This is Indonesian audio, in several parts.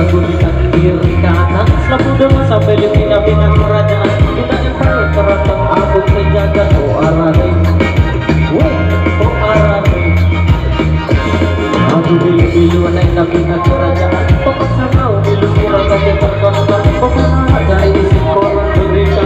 lagu di kiri kanan selalu dengan sampai di bina-bina kerajaan kita yang paling terantang aku terjaga oh arane oh arane aku bilu-bilu naik bina kerajaan pokoknya mau bilu kira saja terkontrol pokoknya dari isi koran berita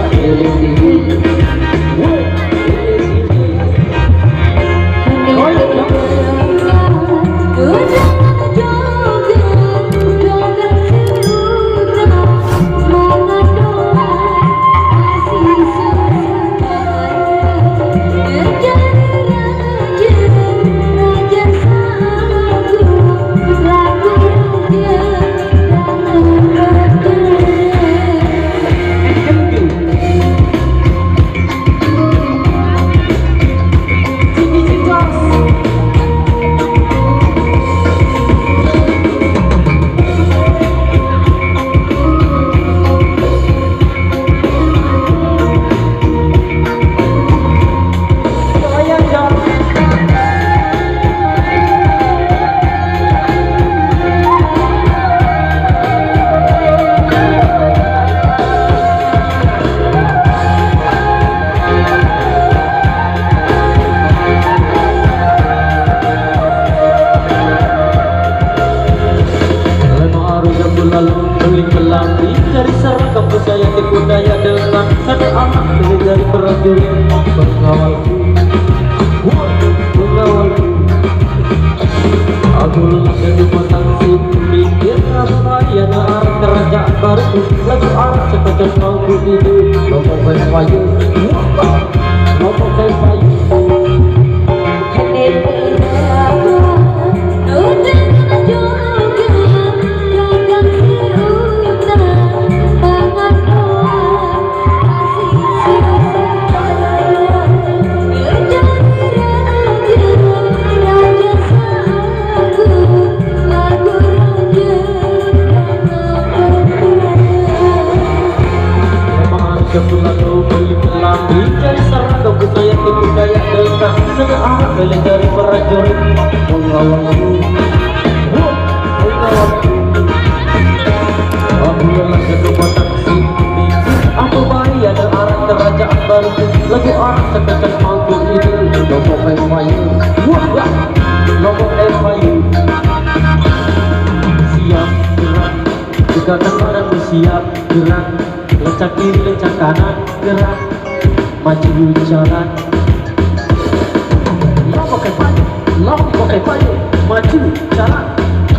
dari seragam busaya di budaya dengan ada anak dari prajurit pengawalku aku lulus dari batang mikir raya arah kerajaan baru lagu arah sekejap mau hidup ngomong kayak payu ngomong kayak payu lalu beli kelambi dari seragam budaya ke budaya dekat searah beli dari prajurit mengawalku aku lelah kedua taksi aku bayi ada arah kerajaan baru lagu arah sekejap mampu ini ngomong kayak payu ngomong kayak payu siap gerak juga dengaran siap gerak lencang kiri lencang kanan gerak maju jalan lompok ke payu maju jalan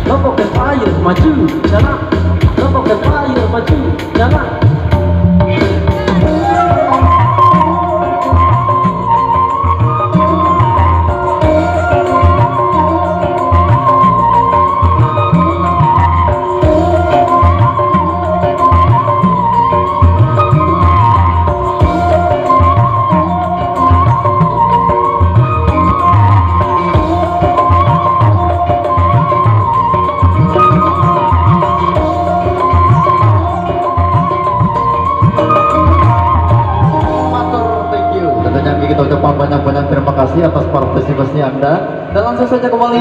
lompok ke payu maju jalan lompok ke payu maju jalan kita ucapkan banyak-banyak terima kasih atas partisipasi Anda. Dan langsung saja kembali